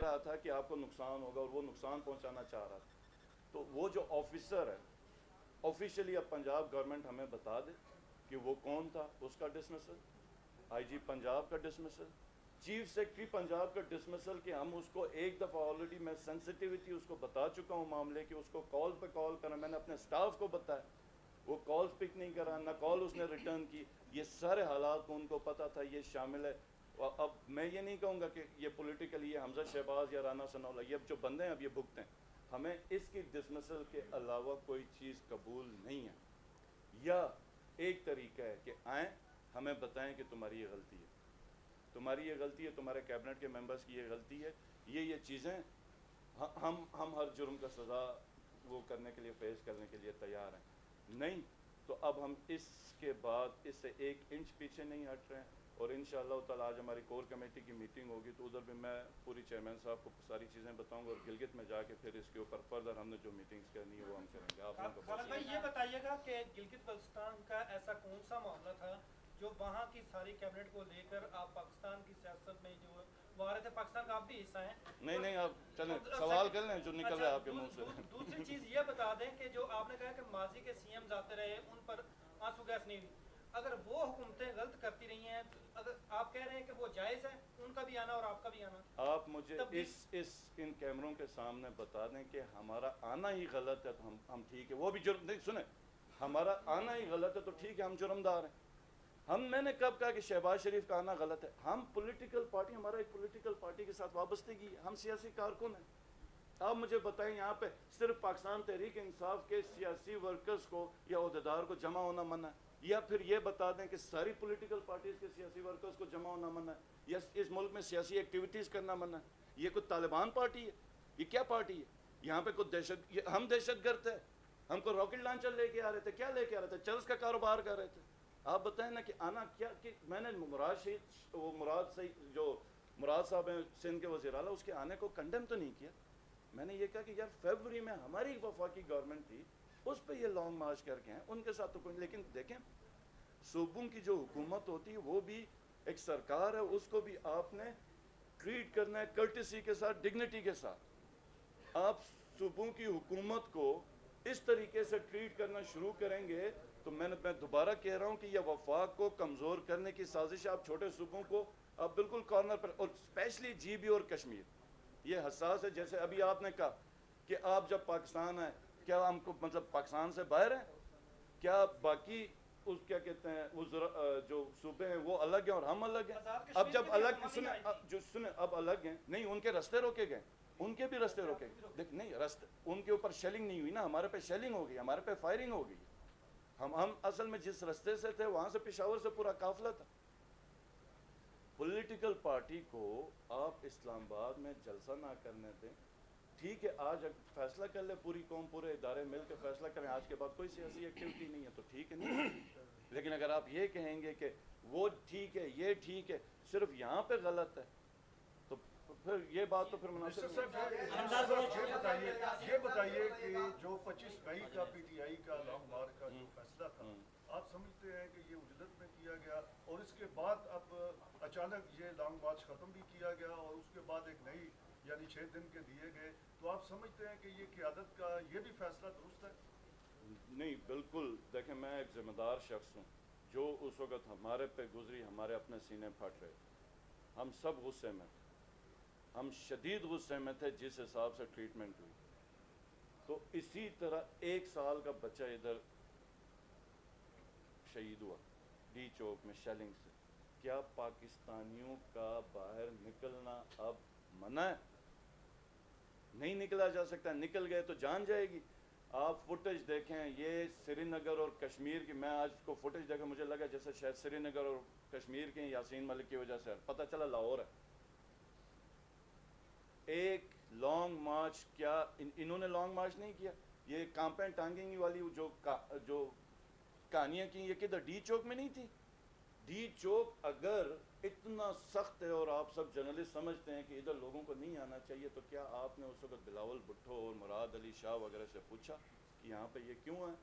رہا تھا کہ آپ کو نقصان ہوگا اور وہ نقصان پہنچانا چاہ رہا تھا. تو وہ جو آفیسر ہے آفیشیلی اب پنجاب گورنمنٹ ہمیں بتا دے کہ وہ کون تھا, اس کا ڈسمسل, آئی جی پنجاب کا ڈسمسل, چیف سیکرٹری پنجاب کا ڈسمسل, کہ ہم اس کو ایک دفعہ آلریڈی میں سینسٹیوٹی اس کو بتا چکا ہوں معاملے کی, اس کو کال پہ کال کرا, میں نے اپنے سٹاف کو بتایا, وہ کالز پک نہیں کرا, نہ کال اس نے ریٹرن کی. یہ سارے حالات کو ان کو پتہ تھا, یہ شامل ہے. اب میں یہ نہیں کہوں گا کہ یہ پولیٹیکلی یہ حمزہ شہباز یا رانا ثناءاللہ, یہ جو بندے ہیں اب یہ بھگتے ہیں. ہمیں اس کی ڈسمسل کے علاوہ کوئی چیز قبول نہیں ہے. یا ایک طریقہ ہے کہ آئیں ہمیں بتائیں کہ تمہاری یہ غلطی ہے, تمہاری یہ غلطی ہے, تمہارے کیبنٹ کے ممبرس کی یہ غلطی ہے, یہ چیزیں ہم ہر جرم کا سزا وہ کرنے کے لیے فیس کرنے کے لیے تیار ہیں. نہیں تو اب ہم اس کے بعد اس سے 1 انچ پیچھے نہیں ہٹ رہے ہیں. اور انشاءاللہ تعالی آج ہماری کور کمیٹی کی میٹنگ ہوگی تو ادھر بھی میں پوری چیئرمین صاحب کو ساری چیزیں بتاؤں گا, اور گلگت میں جا کے پھر اس کے اوپر فردر ہم نے جو میٹنگز کرنی ہے وہ ہم کریں گے. آپ خالد بھائی یہ بتائیے گا کہ گلگت بلتستان کا ایسا کون سا معاملہ تھا جو وہاں کی ساری کیبنٹ کو لے کر آپ پاکستان کی سیاست میں جو وہ آ رہے تھے, پاکستان کا آپ بھی حصہ ہیں. نہیں آپ چلیں سوال کر لیں جو نکل رہا ہے آپ کے منہ سے. دوسری چیز یہ بتا دیں کہ جو آپ نے کہا کہ ماضی کے سی ایم آتے رہے ان پر آنسو گیس نہیں ہوئی, اگر وہ حکومتیں غلط کرتی رہی ہیں, اگر آپ کہہ رہے ہیں کہ وہ جائز ہے ان کا بھی آنا اور آپ کا بھی آنا, آپ مجھے ان کیمروں کے سامنے بتا دیں کہ ہمارا آنا ہی غلط ہے تو ہم ٹھیک ہے, وہ بھی جرم نہیں, سنیں, ہمارا آنا ہی غلط ہے تو ٹھیک ہے ہم جرمدار ہیں. میں نے کب کہا کہ شہباز شریف کا آنا غلط ہے؟ ہم پولیٹیکل پارٹی, ہمارا ایک پولیٹیکل پارٹی کے ساتھ وابستگی ہے, ہم سیاسی کارکن ہیں. آپ مجھے بتائیں یہاں پہ صرف پاکستان تحریک انصاف کے سیاسی ورکرز کو یا عہدیدار کو جمع ہونا منع ہے, یا پھر یہ بتا دیں کہ ساری پولیٹیکل پارٹیز کے سیاسی ورکرز کو جمع ہونا منع ہے, یا اس ملک میں سیاسی ایکٹیویٹیز کرنا منع ہے؟ یہ کوئی طالبان پارٹی ہے؟ یہ کیا پارٹی ہے؟ یہاں پہ کوئی ہم دہشت گرد ہے؟ ہم کو راکٹ لانچر لے کے آ رہے تھے, کیا لے کے آ رہے تھے؟ چرس کا کاروبار کر رہے تھے. آپ بتائیں نا کہ آنا کیا, کہ میں نے مراد صاحب ہیں سندھ کے وزیر اعلیٰ, اس کے آنے کو کنڈیم تو نہیں کیا. میں نے یہ کہا کہ یار فیبروری میں ہماری وفاقی گورنمنٹ تھی, اس پہ یہ لانگ مارچ کر کے ہیں, ان کے ساتھ تو کوئی. لیکن دیکھیں صوبوں کی جو حکومت ہوتی ہے وہ بھی ایک سرکار ہے, اس کو بھی آپ نے ٹریٹ کرنا ہے کرٹسی کے ساتھ, ڈگنیٹی کے ساتھ. آپ صوبوں کی حکومت کو اس طریقے سے ٹریٹ کرنا شروع کریں گے تو میں دوبارہ کہہ رہا ہوں کہ یہ وفاق کو کمزور کرنے کی سازش ہے. آپ چھوٹے صوبوں کو آپ بالکل کارنر پر, اور اسپیشلی جی بی اور کشمیر یہ حساس ہے. جیسے ابھی آپ نے کہا کہ آپ جب پاکستان ہیں, کیا ہم کو مطلب پاکستان سے باہر ہیں؟ کیا باقی اس کیا کہتے ہیں وہ جو صوبے ہیں وہ الگ ہیں اور ہم الگ ہیں؟ اب جب الگ سنیں اب الگ ہیں, نہیں ان کے رستے روکے گئے, ان کے بھی رستے روکے گئے. دیکھ نہیں رستے ان کے اوپر شیلنگ نہیں ہوئی نا, ہمارے پہ شیلنگ ہو گئی, ہمارے پہ فائرنگ ہو گئی. ہم اصل میں جس رستے سے تھے وہاں سے پشاور سے پورا قافلہ تھا. پولیٹیکل پارٹی کو آپ اسلام آباد میں جلسہ نہ کرنے دیں, ٹھیک ہے آج فیصلہ کر لے پوری قوم, پورے ادارے مل کے فیصلہ کریں آج کے بعد کوئی سیاسی ایکٹیویٹی نہیں ہے تو ٹھیک ہے نہیں. لیکن اگر آپ یہ کہیں گے کہ وہ ٹھیک ہے یہ ٹھیک ہے, صرف یہاں پہ غلط ہے, تو پھر یہ بات تو پھر مناسب نہیں. یہ بتائیے کہ جو 25 مئی کا پی ٹی آئی کا لانگ مارچ کا جو فیصلہ تھا, آپ سمجھتے ہیں کہ یہ اجلت میں کیا گیا اور اس کے بعد اب اچانک یہ لانگ مارچ ختم بھی کیا گیا اور اس کے بعد ایک نئی یعنی 6 دن کے دیے گئے, تو آپ سمجھتے ہیں کہ یہ قیادت کا یہ بھی فیصلہ درست ہے؟ نہیں بالکل. دیکھیں میں ایک ذمہ دار شخص ہوں, جو اس وقت ہمارے پہ گزری ہمارے اپنے سینے پھٹ رہے, ہم سب غصے میں تھے, ہم شدید غصے میں تھے جس حساب سے ٹریٹمنٹ ہوئی. تو اسی طرح 1 سال کا بچہ ادھر شہید ہوا ڈی چوک میں شیلنگ سے. کیا پاکستانیوں کا باہر نکلنا اب منع ہے؟ نہیں نکلا جا سکتا, نکل گئے تو جان جائے گی. آپ فوٹیج دیکھیں, یہ سری نگر اور کشمیر کی, میں آج کو فوٹیج دیکھا مجھے لگا جیسے شاید سری نگر اور کشمیر کے یاسین ملک کی وجہ سے, پتہ چلا لاہور ہے. ایک لانگ مارچ, کیا انہوں نے لانگ مارچ نہیں کیا؟ یہ کامپین ٹانگنگ والی جو کہانیاں کی, یہ کدھر ڈی چوک میں نہیں تھی؟ ڈی چوک اگر اتنا سخت ہے اور آپ سب جرنلسٹ سمجھتے ہیں کہ ادھر لوگوں کو نہیں آنا چاہیے, تو کیا آپ نے اس وقت بلاول بھٹو اور مراد علی شاہ وغیرہ سے پوچھا کہ یہاں پہ یہ کیوں ہے؟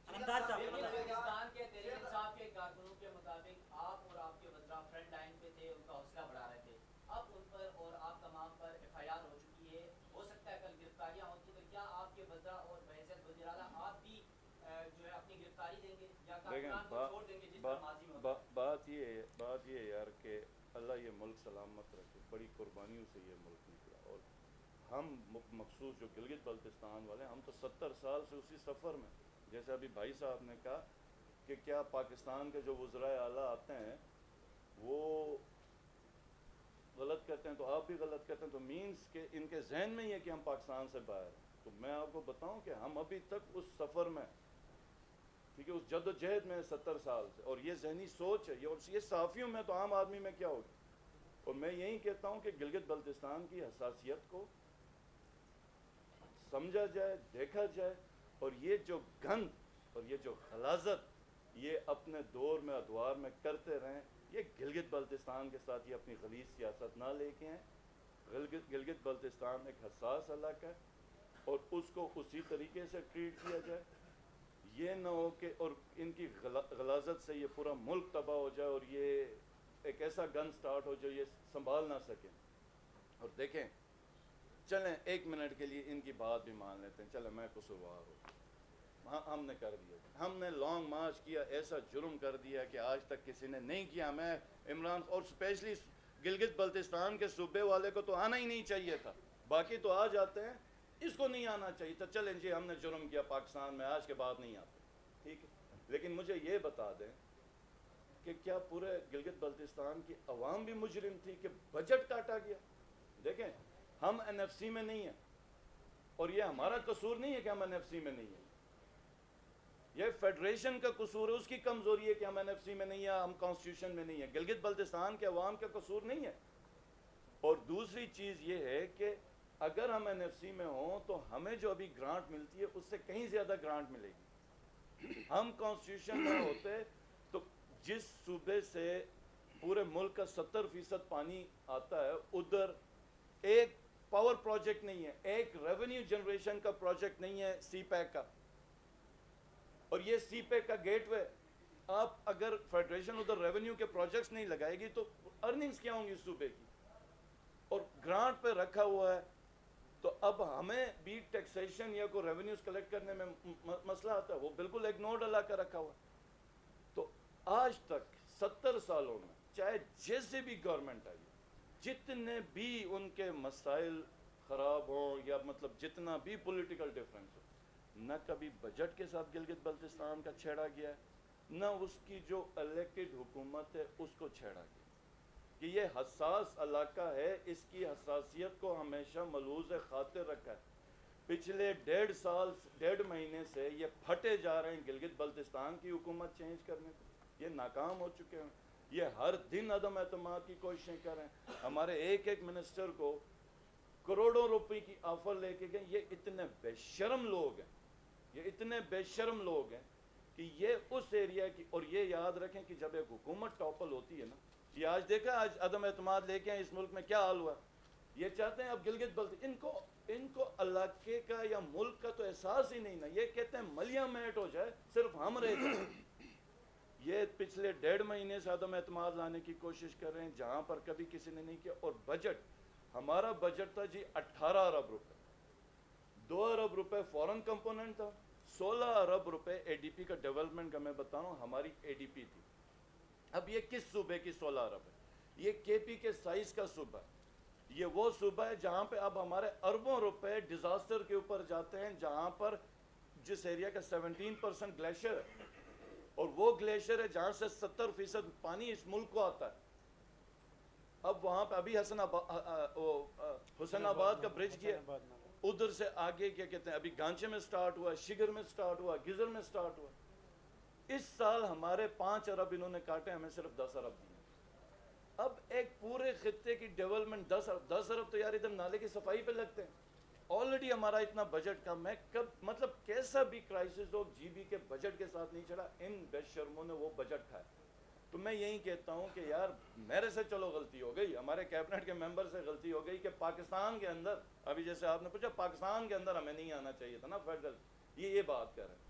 پاکستان کے تحریک انصاف کے کارکنوں کے مطابق آپ اور آپ کے وزراء فرنٹ لائن پہ تھے, جاری دیں گے یا دیکھیں کارکنان کو چھوڑ دیں گے جس طرح ماضی میں ہوتا ہے؟ بات یہ ہے یار کہ اللہ یہ ملک سلامت رکھے. بڑی قربانیوں سے یہ ملک نکلا, اور ہم مخصوص جو گلگت بلتستان والے, ہم تو 70 سال سے اسی سفر میں. جیسے ابھی بھائی صاحب نے کہا کہ کیا پاکستان کے جو وزرائے اعلیٰ آتے ہیں وہ غلط کرتے ہیں, تو آپ بھی غلط کرتے ہیں, تو مینس کہ ان کے ذہن میں یہ کہ ہم پاکستان سے باہر ہیں. تو میں آپ کو بتاؤں کہ ہم ابھی تک اس سفر میں, ٹھیک ہے, اس جد و جہد میں 70 سال سے, اور یہ ذہنی سوچ ہے, یہ صحافیوں میں تو عام آدمی میں کیا ہوگی. اور میں یہی کہتا ہوں کہ گلگت بلتستان کی حساسیت کو سمجھا جائے, دیکھا جائے, اور یہ جو گند اور یہ جو غلاظت یہ اپنے دور میں ادوار میں کرتے رہیں, یہ گلگت بلتستان کے ساتھ یہ اپنی غلیظ سیاست نہ لے کے ہیں. گلگت بلتستان ایک حساس علاقہ ہے, اور اس کو اسی طریقے سے ٹریٹ کیا جائے. یہ نہ ہو کہ اور ان کی غلاظت سے یہ پورا ملک تباہ ہو جائے, اور یہ ایک ایسا گن سٹارٹ ہو جو یہ سنبھال نہ سکیں. اور دیکھیں, چلیں 1 منٹ کے لیے ان کی بات بھی مان لیتے ہیں, چلیں میں قصوروار ہوں, ہم نے کر دیا, ہم نے لانگ مارچ کیا, ایسا جرم کر دیا کہ آج تک کسی نے نہیں کیا. میں عمران, اور اسپیشلی گلگت بلتستان کے صوبے والے کو تو آنا ہی نہیں چاہیے تھا, باقی تو آ جاتے ہیں, اس کو نہیں آنا چاہیے تھا. چلیں جی ہم نے جرم کیا پاکستان میں, آج کے بعد نہیں آتے, ٹھیک ہے. لیکن مجھے یہ بتا دیں کہ کیا پورے گلگت بلتستان کی عوام بھی مجرم تھی کہ بجٹ کاٹا گیا؟ دیکھیں, ہم NFC میں نہیں ہیں, اور یہ ہمارا قصور نہیں ہے کہ ہم NFC میں نہیں ہیں, یہ فیڈریشن کا قصور ہے, اس کی کمزوری ہے کہ ہم NFC میں نہیں ہیں, ہم کانسٹیٹیوشن میں نہیں ہیں. گلگت بلتستان کے عوام کا قصور نہیں ہے. اور دوسری چیز یہ ہے کہ اگر ہم NFC میں ہوں تو ہمیں جو ابھی گرانٹ ملتی ہے اس سے کہیں زیادہ گرانٹ ملے گی. ہم کانسٹیٹیوشن میں ہوتے تو جس صوبے سے پورے ملک کا 70% پانی آتا ہے, ادھر ایک پاور پروجیکٹ نہیں ہے, ایک ریونیو جنریشن کا پروجیکٹ نہیں ہے سی پیک کا. اور یہ سی پیک کا گیٹ وے, آپ اگر فیڈریشن ادھر ریونیو کے پروجیکٹس نہیں لگائے گی تو ارننگز کیا ہوں گی اس صوبے کی. اور گرانٹ پہ رکھا ہوا ہے, تو اب ہمیں بھی ٹیکسیشن یا کوئی ریونیوز کلیکٹ کرنے میں مسئلہ آتا ہے, وہ بالکل اگنورڈ علاقہ رکھا ہوا ہے. تو آج تک 70 سالوں میں چاہے جیسے بھی گورنمنٹ آئی, جتنے بھی ان کے مسائل خراب ہوں یا مطلب جتنا بھی پولیٹیکل ڈیفرنس ہو, نہ کبھی بجٹ کے ساتھ گلگت بلتستان کا چھیڑا گیا ہے, نہ اس کی جو الیکٹڈ حکومت ہے اس کو چھیڑا گیا. کہ یہ حساس علاقہ ہے, اس کی حساسیت کو ہمیشہ ملحوظ خاطر رکھا ہے. پچھلے 1.5 مہینے سے یہ پھٹے جا رہے ہیں گلگت بلتستان کی حکومت چینج کرنے کو, یہ ناکام ہو چکے ہیں. یہ ہر دن عدم اعتماد کی کوششیں کر رہے ہیں. ہمارے ایک منسٹر کو کروڑوں روپے کی آفر لے کے گئے. یہ اتنے بے شرم لوگ ہیں, یہ اتنے بے شرم لوگ ہیں کہ یہ اس ایریا کی, اور یہ یاد رکھیں کہ جب ایک حکومت ٹاپل ہوتی ہے نا, یہ آج دیکھا آج عدم اعتماد لے کے اس ملک میں کیا حال ہوا. یہ چاہتے ہیں اب گلگت ان کو علاقے کا یا ملک کا تو احساس ہی نہیں نا. یہ کہتے ہیں ملیاں میٹ ہو جائے, صرف ہم رہ جائیں. یہ پچھلے 1.5 مہینے سے عدم اعتماد لانے کی کوشش کر رہے ہیں جہاں پر کبھی کسی نے نہیں کیا. اور بجٹ, ہمارا بجٹ تھا جی 18 ارب روپے, 2 ارب روپے فورن کمپوننٹ تھا, 16 ارب روپے ADP کا ڈیولپمنٹ کا. میں بتا رہا ہوں ہماری ADP تھی. اب یہ کس صوبے کی 16 ارب ہے؟ یہ KP کے سائز کا صوبہ ہے. یہ وہ صوبہ ہے جہاں پہ اب ہمارے اربوں روپے ڈیزاسٹر کے اوپر جاتے ہیں, جہاں پر جس ایریا کا 17% گلیشیئر ہے, اور وہ گلیشیئر ہے جہاں سے 70% پانی اس ملک کو آتا ہے. اب وہاں پہ ابھی حسین آباد کا برج کیا, ادھر سے آگے کیا کہتے ہیں, ابھی گانچے میں سٹارٹ ہوا, شگر میں سٹارٹ ہوا, گزر میں سٹارٹ ہوا. اس سال ہمارے 5 ارب انہوں نے کاٹے, ہمیں صرف 10 ارب دیے. اب ایک پورے خطے کی ڈیولپمنٹ 10 ارب تو یار ادھر نالے کی صفائی پہ لگتے ہیں. آلریڈی ہمارا اتنا بجٹ کم ہے, کب مطلب کیسا بھی کرائسس ہو GB کے بجٹ کے ساتھ نہیں چڑھا. ان بے شرموں نے وہ بجٹ کھایا. تو میں یہی کہتا ہوں کہ یار میرے سے چلو غلطی ہو گئی, ہمارے کیبنٹ کے ممبر سے غلطی ہو گئی کہ پاکستان کے اندر, ابھی جیسے آپ نے پوچھا پاکستان کے اندر ہمیں نہیں آنا چاہیے تھا نا فیڈرل, یہ بات کر رہے ہیں.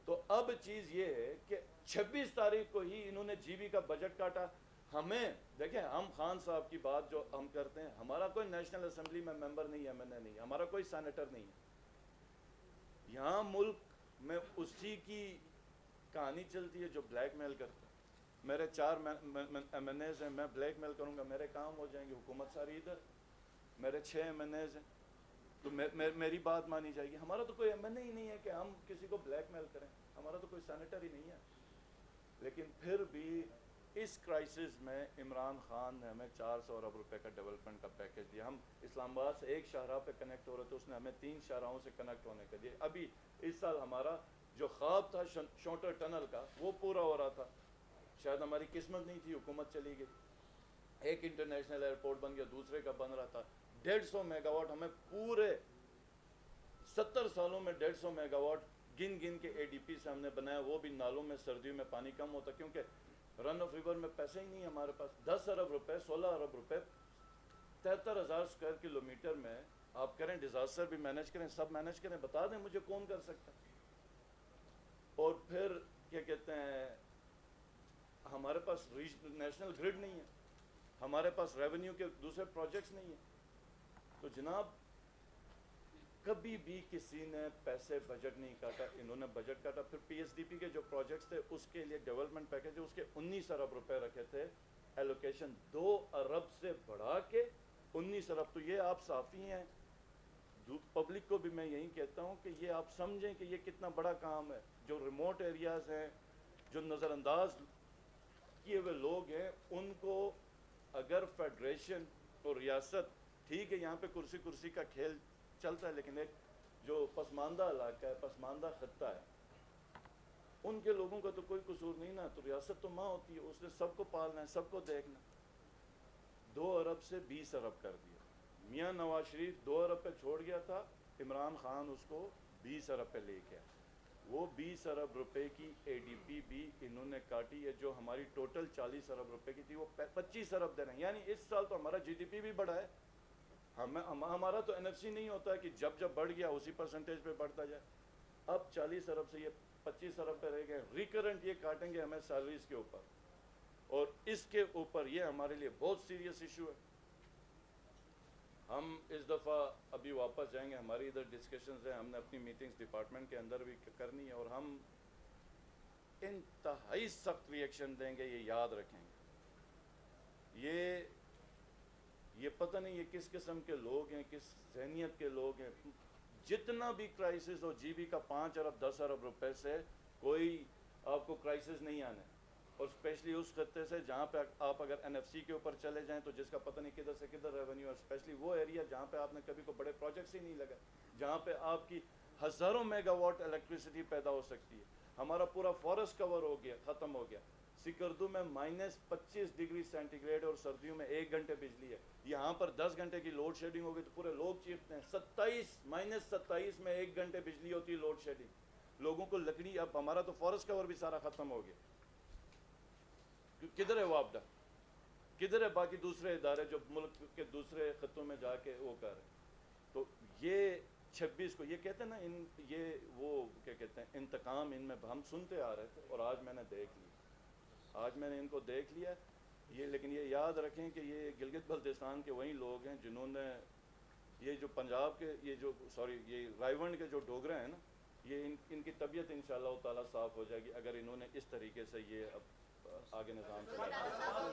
تو اب چیز یہ ہے کہ 26 تاریخ کو ہی انہوں نے GB کا بجٹ کاٹا. ہمیں دیکھیں, ہم خان صاحب کی بات جو ہم کرتے ہیں, ہمارا کوئی نیشنل اسمبلی میں ممبر نہیں ہے, MNA نہیں, ہمارا کوئی سینیٹر نہیں ہے. یہاں ملک میں اسی کی کہانی چلتی ہے جو بلیک میل کرتا ہے. میرے 4 ایم این ایز ہیں, میں بلیک میل کروں گا میرے کام ہو جائیں گے, حکومت ساری ادھر. میرے 6 ایم این ایز ہیں تو میری بات مانی جائے گی. ہمارا تو کوئی ایم این اے ہی نہیں ہے کہ ہم کسی کو بلیک میل کریں, ہمارا تو کوئی سینیٹر ہی نہیں ہے. لیکن پھر بھی اس کرائسس میں عمران خان نے ہمیں 400 ارب روپے کا ڈیولپمنٹ کا پیکج دیا. ہم اسلام آباد سے ایک شاہراہ پہ کنیکٹ ہو رہے تھے, اس نے ہمیں 3 شاہراہوں سے کنیکٹ ہونے کا دیا. ابھی اس سال ہمارا جو خواب تھا شونٹر ٹنل کا وہ پورا ہو رہا تھا. شاید ہماری قسمت نہیں تھی, حکومت چلی گئی. ایک انٹرنیشنل ایئرپورٹ بن گیا, دوسرے کا بن رہا تھا. 150 میگا واٹ ہمیں پورے 70 سالوں میں 150 میگا واٹ گن گن کے اے ڈی پی سے ہم نے بنایا. وہ بھی نالوں میں سردیوں میں پانی کم ہوتا کیونکہ رن آف ریور میں پیسے ہی نہیں ہے ہمارے پاس. 10 ارب روپے 16 ارب روپے 73,000 اسکوائر کلومیٹر میں آپ کریں, ڈیزاسٹر بھی مینیج کریں, سب مینیج کریں. بتا دیں مجھے کون کر سکتا ہے. اور پھر کیا کہتے ہیں, ہمارے پاس نیشنل گرڈ نہیں ہے, ہمارے پاس ریونیو کے دوسرے پروجیکٹس نہیں ہیں. تو جناب کبھی بھی کسی نے پیسے بجٹ نہیں کاٹا, انہوں نے بجٹ کاٹا. پھر پی ایس ڈی پی کے جو پروجیکٹس تھے اس کے لیے ڈیولپمنٹ پیکج اس کے 19 ارب روپے رکھے تھے, ایلوکیشن 2 ارب سے بڑھا کے 19 ارب. تو یہ آپ صافی ہیں, پبلک کو بھی میں یہی کہتا ہوں کہ یہ آپ سمجھیں کہ یہ کتنا بڑا کام ہے. جو ریموٹ ایریاز ہیں, جو نظر انداز کیے ہوئے لوگ ہیں, ان کو اگر فیڈریشن اور ریاست, ٹھیک ہے یہاں پہ کرسی کرسی کا کھیل چلتا ہے, لیکن ایک جو پسماندہ علاقہ ہے, پسماندہ خطہ ہے, ان کے لوگوں کا تو کوئی قصور نہیں نا. تو ریاست تو ماں ہوتی ہے, اس نے سب کو پالنا ہے, سب کو دیکھنا. 2 ارب سے 20 ارب کر دیا. میاں نواز شریف 2 ارب پہ چھوڑ گیا تھا, عمران خان اس کو 20 ارب پہ لے گیا. وہ 20 ارب روپے کی اے ڈی پی بھی انہوں نے کاٹی ہے, جو ہماری ٹوٹل 40 ارب روپے کی تھی وہ 25 ارب دے رہے ہیں. یعنی اس سال تو ہمارا جی ڈی پی بھی بڑھا ہے. ہمارا تو این ایف سی نہیں ہوتا ہے کہ جب بڑھ گیا اسی پرسنٹیج پہ بڑھتا جائے. اب 40 ارب سے یہ 25 ارب پہ رہ گئے. ریکرنٹ یہ کاٹیں گے ہمیں سیلریز کے اوپر, اور اس کے اوپر یہ ہمارے لیے بہت سیریس ایشو ہے. ہم اس دفعہ ابھی واپس جائیں گے, ہماری ادھر ڈسکشنز ہیں, ہم نے اپنی میٹنگز ڈپارٹمنٹ کے اندر بھی کرنی ہے, اور ہم انتہائی سخت ری ایکشن دیں گے. یہ یاد رکھیں گے, یہ پتہ نہیں یہ کس قسم کے لوگ ہیں, کس ذہنیت کے لوگ ہیں. جتنا بھی کرائسس ہو, جی بی کا 5 ارب 10 ارب روپے سے کوئی آپ کو کرائسس نہیں آنا ہے. اور اسپیشلی اس خطے سے جہاں پہ آپ اگر این ایف سی کے اوپر چلے جائیں تو جس کا پتہ نہیں کدھر سے کدھر ریونیو, اور اسپیشلی وہ ایریا جہاں پہ آپ نے کبھی کو بڑے پروجیکٹس ہی نہیں لگا, جہاں پہ آپ کی ہزاروں میگا واٹ الیکٹریسٹی پیدا ہو سکتی ہے. ہمارا پورا فارسٹ کور ہو گیا, ختم ہو گیا. سکردو میں -25 ڈگری سینٹی گریڈ اور سردیوں میں 1 گھنٹے بجلی ہے. یہاں پر 10 گھنٹے کی لوڈ شیڈنگ ہو گئی تو پورے لوگ چیختے ہیں. 27 میں 1 گھنٹے بجلی ہوتی ہے, لوڈ شیڈنگ. لوگوں کو لکڑی, اب ہمارا تو فارسٹ کور بھی سارا ختم ہو گیا. کدھر ہے وابڈا, کدھر ہے باقی دوسرے ادارے جو ملک کے دوسرے خطوں میں جا کے وہ کر رہے ہیں. تو یہ 26 کو یہ کہتے ہیں نا, یہ وہ کیا کہتے ہیں انتقام, ان میں ہم سنتے آ رہے تھے, اور آج میں نے دیکھ لیا, آج میں نے ان کو دیکھ لیا. یہ لیکن یہ یاد رکھیں کہ یہ گلگت بلتستان کے وہی لوگ ہیں جنہوں نے یہ جو پنجاب کے یہ رائیونڈ کے جو ڈوگرے ہیں نا, یہ ان کی طبیعت انشاءاللہ تعالیٰ صاف ہو جائے گی اگر انہوں نے اس طریقے سے یہ اب آگے نظام چلایا.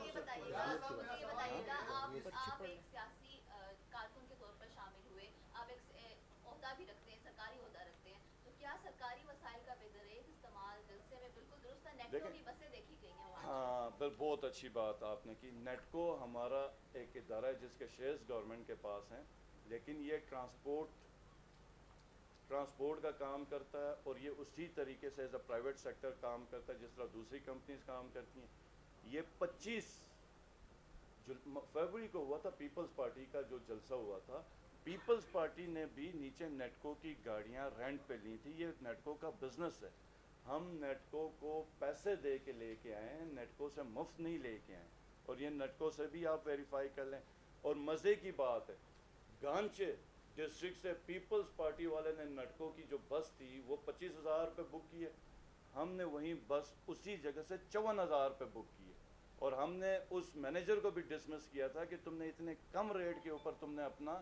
یہ بتائیے گا, آپ ایک سیاسی کارکن کے طور پر شامل ہوئے, آپ ایک عہدہ بھی رکھتے ہیں, سرکاری عہدہ رکھتے ہیں, تو کیا سرکاری وسائل کا بے دریغ استعمال جلسے میں بالکل درست ہے؟ نیٹو کی بسیں دیکھی گئی ہیں وہاں. ہاں بہت اچھی بات آپ نے کی. نیٹکو ہمارا ایک ادارہ ہے جس کے شیئرز گورنمنٹ کے پاس ہیں, لیکن یہ ٹرانسپورٹ کا کام کرتا ہے, اور یہ اسی طریقے سے ایز اے پرائیویٹ سیکٹر کام کرتا ہے جس طرح دوسری کمپنیز کام کرتی ہیں. یہ 25 فروری کو ہوا تھا پیپلز پارٹی کا جو جلسہ ہوا تھا. پیپلز پارٹی نے بھی نیچے نیٹکو کی گاڑیاں رینٹ پہ لی تھی. یہ نیٹکو کا بزنس ہے. ہم نیٹکو کو پیسے دے کے لے کے آئے ہیں, نیٹکو سے مفت نہیں لے کے آئے, اور یہ نیٹکو سے بھی آپ ویریفائی کر لیں. اور مزے کی بات ہے, گانچے ڈسٹرکٹ سے پیپلز پارٹی والے نے نیٹکو کی جو بس تھی وہ 25,000 پہ بک کی ہے. ہم نے وہیں بس اسی جگہ سے 54,000 پہ بک کی ہے, اور ہم نے اس مینیجر کو بھی ڈسمس کیا تھا کہ تم نے اتنے کم ریٹ کے اوپر تم نے اپنا